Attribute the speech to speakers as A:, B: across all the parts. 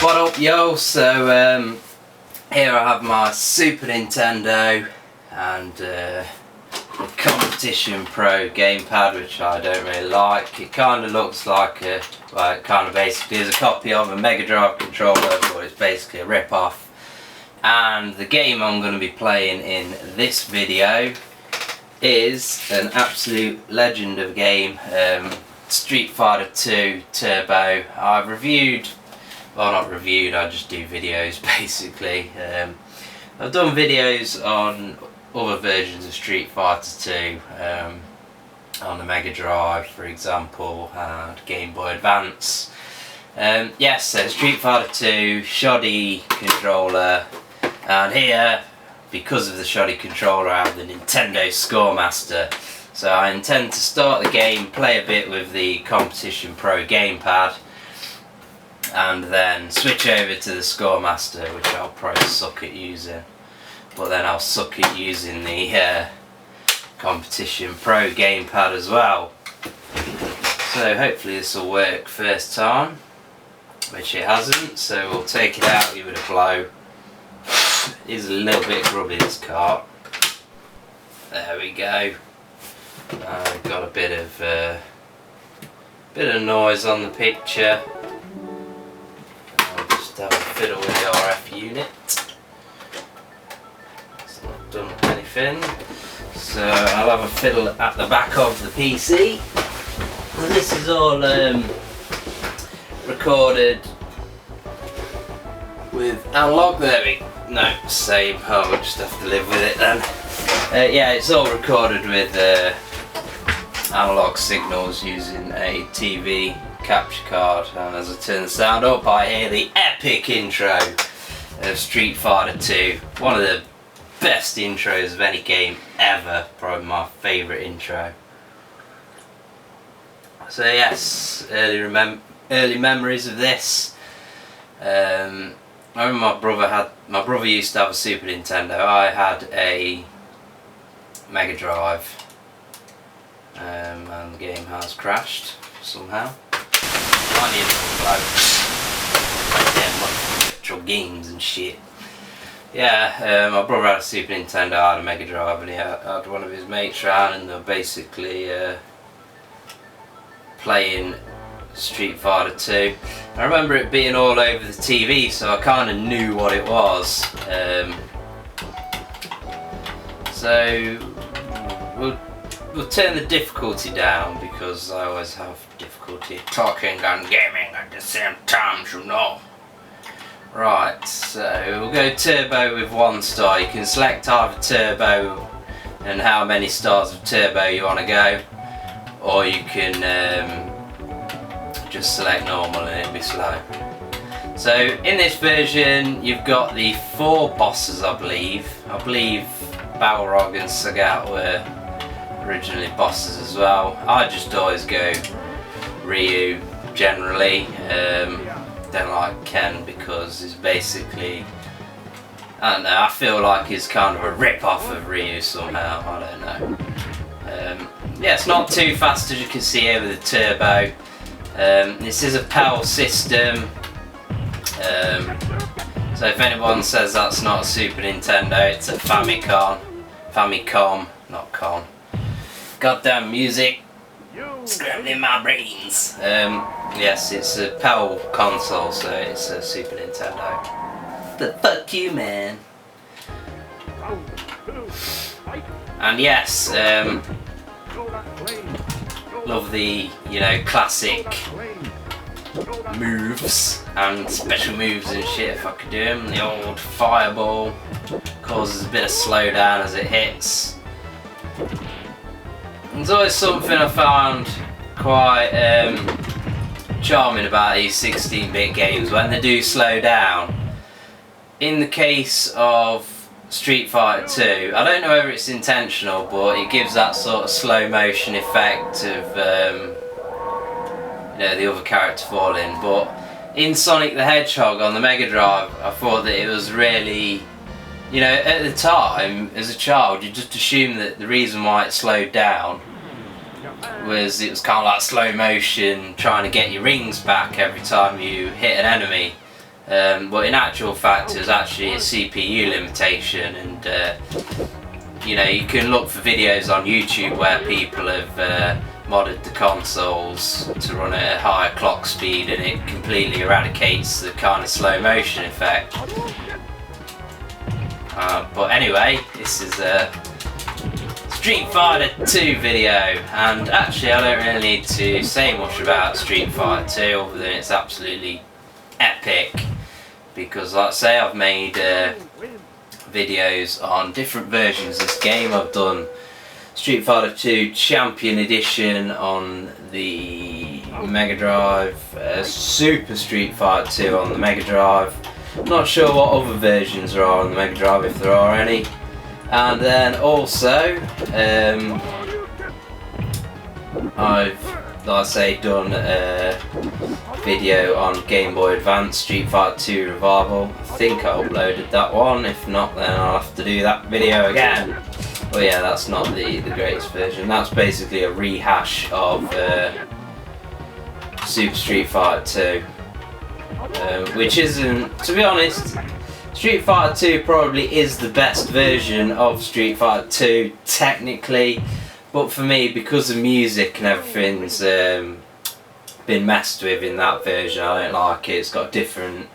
A: What up, yo? So here I have my Super Nintendo and the Competition Pro gamepad, which I don't really like. It kind of looks like it kind of basically is a copy of a Mega Drive controller, but it's basically a rip-off. And the game I'm going to be playing in this video is an absolute legend of a game, Street Fighter 2 Turbo. I've reviewed, well, not reviewed, I just do videos basically. I've done videos on other versions of Street Fighter 2 on the Mega Drive, for example, and Game Boy Advance. Yes, so Street Fighter 2 shoddy controller, and here, because of the shoddy controller, I have the Nintendo Scoremaster. So I intend to start the game, play a bit with the Competition Pro gamepad, and then switch over to the Scoremaster, which I'll probably suck at using. But then I'll suck at using the Competition Pro gamepad as well. So hopefully this will work first time, which it hasn't, so we'll take it out, give it a blow. It is a little bit grubby, this cart. There we go. Got a bit of noise on the picture. I'll just have a fiddle with the RF unit. It's not done anything. So I'll have a fiddle at the back of the PC. And this is all recorded with analog. There we go. No, same. Oh, we'll just have to live with it then. Yeah, it's all recorded with analog signals using a TV capture card, and as I turn the sound up I hear the epic intro of Street Fighter 2. One of the best intros of any game ever, probably my favourite intro. So yes, early memories of this. I remember my brother used to have a Super Nintendo. I had a Mega Drive, and the game has crashed somehow. I need like retro games and shit. Yeah, my brother had a Super Nintendo, I had a Mega Drive, and he had one of his mates around, and they were basically playing Street Fighter 2. I remember it being all over the TV, so I kind of knew what it was. So we'll turn the difficulty down, because I always have difficulty talking and gaming at the same time, you know. Right, so we'll go turbo with 1 star. You can select either turbo and how many stars of turbo you want to go, or you can just select normal and it'll be slow. So in this version you've got the 4 bosses, I believe. Balrog and Sagat were originally bosses as well. I just always go Ryu generally. Don't like Ken because he's basically, I don't know, I feel like he's kind of a rip-off of Ryu somehow, I don't know. Yeah, it's not too fast as you can see over the turbo. This is a PAL system, so if anyone says that's not a Super Nintendo, it's a Famicom, not con. Goddamn music, scrambling my brains. Yes, it's a PAL console, so it's a Super Nintendo. But fuck you, man. And yes, love the, you know, classic moves and special moves and shit if I could do them. The old fireball causes a bit of slowdown as it hits. There's always something I found quite charming about these 16-bit games when they do slow down. In the case of Street Fighter 2, I don't know whether it's intentional, but it gives that sort of slow motion effect of you know, the other character falling. But in Sonic the Hedgehog on the Mega Drive, I thought that it was really, you know, at the time as a child you just assumed that the reason why it slowed down was it was kind of like slow motion trying to get your rings back every time you hit an enemy. But in actual fact it was actually a CPU limitation, and you know, you can look for videos on YouTube where people have modded the consoles to run at a higher clock speed, and it completely eradicates the kind of slow motion effect. But anyway, this is a Street Fighter 2 video, and actually I don't really need to say much about Street Fighter 2 other than it's absolutely epic, because like I say, I've made videos on different versions of this game. I've done Street Fighter 2 Champion Edition on the Mega Drive, Super Street Fighter 2 on the Mega Drive. Not sure what other versions there are on the Mega Drive, if there are any. And then also, I've, like I say, done a video on Game Boy Advance Street Fighter 2 Revival. I think I uploaded that one. If not, then I'll have to do that video again. But yeah, that's not the greatest version. That's basically a rehash of Super Street Fighter 2. Which isn't, to be honest, Street Fighter 2 probably is the best version of Street Fighter 2 technically, but for me, because the music and everything's been messed with in that version, I don't like it. It's got different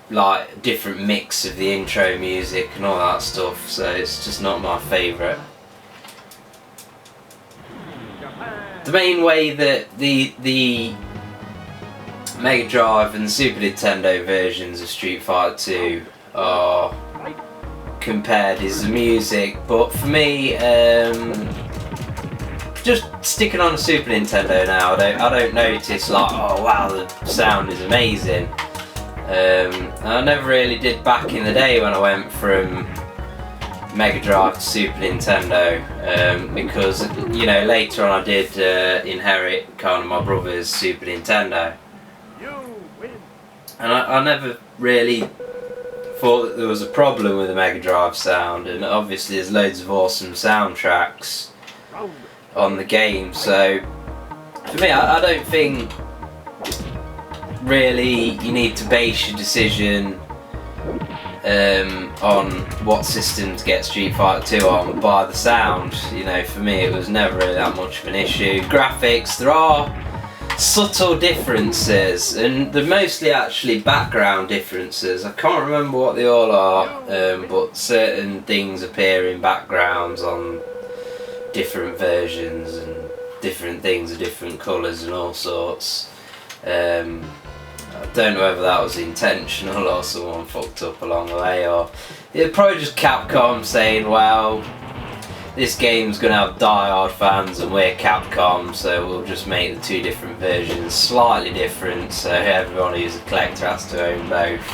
A: mix of the intro music and all that stuff, so it's just not my favourite. The main way that the Mega Drive and the Super Nintendo versions of Street Fighter 2 are compared is the music, but for me, just sticking on the Super Nintendo now, I don't notice like, oh wow, the sound is amazing. I never really did back in the day when I went from Mega Drive to Super Nintendo, because, you know, later on I did inherit kind of my brother's Super Nintendo. And I never really thought that there was a problem with the Mega Drive sound, and obviously there's loads of awesome soundtracks on the game, so for me, I don't think really you need to base your decision on what system to get Street Fighter 2 on by the sound. You know, for me it was never really that much of an issue. Graphics, there are subtle differences, and they're mostly actually background differences. I can't remember what they all are, but certain things appear in backgrounds on different versions, and different things are different colours and all sorts. I don't know whether that was intentional or someone fucked up along the way, or it's probably just Capcom saying, well, this game's going to have die-hard fans and we're Capcom, so we'll just make the two different versions slightly different, so everyone who's a collector has to own both,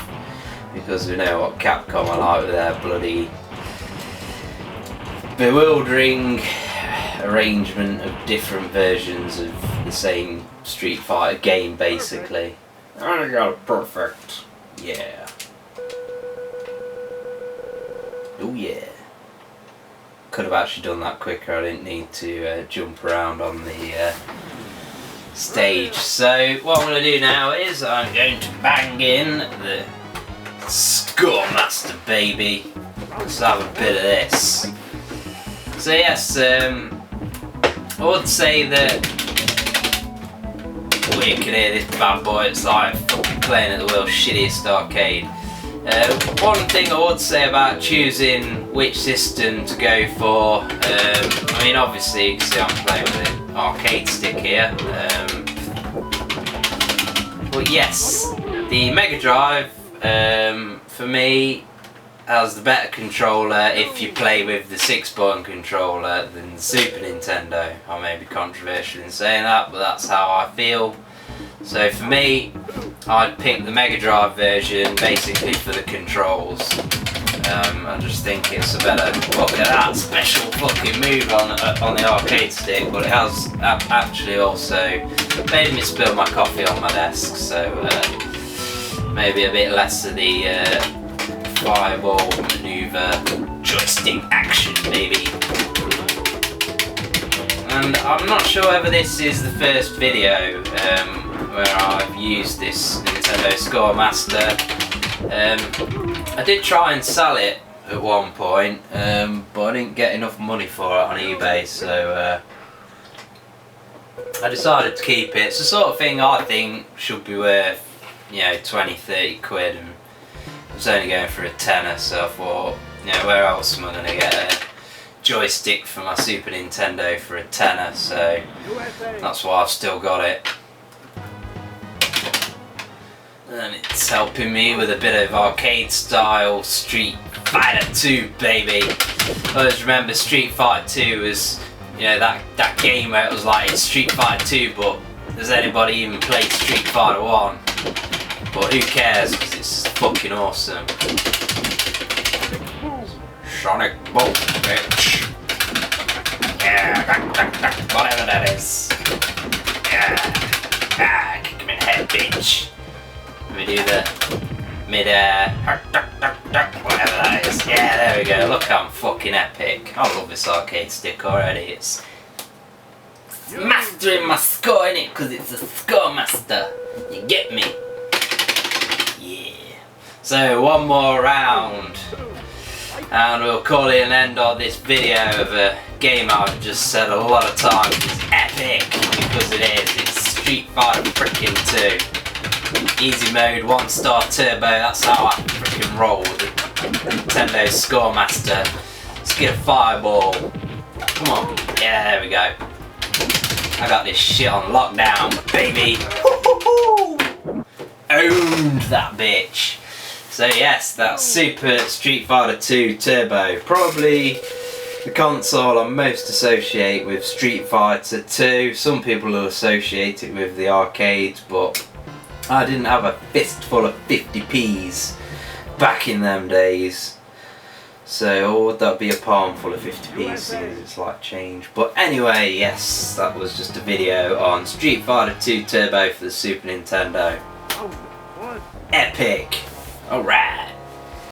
A: because we know what Capcom are like with their bloody bewildering arrangement of different versions of the same Street Fighter game, basically. I got it perfect. Yeah. Oh yeah. Could have actually done that quicker. I didn't need to jump around on the stage. So what I'm going to do now is I'm going to bang in the Scoremaster, baby. Let's have a bit of this. So yes, I would say that you can hear this bad boy. It's like playing at the world's shittiest arcade. One thing I would say about choosing which system to go for, I mean obviously you can see I'm playing with an arcade stick here, but yes, the Mega Drive for me has the better controller if you play with the 6-button controller than the Super Nintendo. I may be controversial in saying that, but that's how I feel. So for me, I'd pick the Mega Drive version basically for the controls. I just think it's a better, look at that special fucking move on the arcade stick, but it has actually also made me spill my coffee on my desk, so maybe a bit less of the fireball maneuver joystick action, maybe. And I'm not sure whether this is the first video where I've used this Nintendo Scoremaster. I did try and sell it at one point, but I didn't get enough money for it on eBay, so I decided to keep it. It's the sort of thing I think should be worth, 20-30 quid, and I was only going for a tenner, so I thought, where else am I going to get a joystick for my Super Nintendo for a tenner, so that's why I've still got it. And it's helping me with a bit of arcade style Street Fighter 2, baby. I always remember Street Fighter 2 was, that game where it was like it's Street Fighter 2, but does anybody even play Street Fighter 1? But who cares, because it's fucking awesome. Sonic Bolt, bitch. Yeah, whatever that is. Yeah, kick him in the head, bitch. Let me do the mid-air, whatever that is. Yeah, there we go. Look, I'm fucking epic. I love this arcade stick already. It's mastering my score in it, because it's a Scoremaster. You get me? Yeah. So one more round, and we'll call it an end on this video of a game I've just said a lot of times. It's epic, because it is. It's Street Fighter frickin' 2. Easy mode, 1-star turbo, that's how I frickin' roll with the Nintendo Scoremaster. Let's get a fireball. Come on. Yeah, there we go. I got this shit on lockdown, baby. Owned that bitch. So yes, that's Super Street Fighter 2 Turbo. Probably the console I most associate with Street Fighter 2. Some people will associate it with the arcades, but I didn't have a fistful of 50p's back in them days. So, or would that be a palm full of 50p's? It's like change. But anyway, yes, that was just a video on Street Fighter 2 Turbo for the Super Nintendo. Epic! Alright.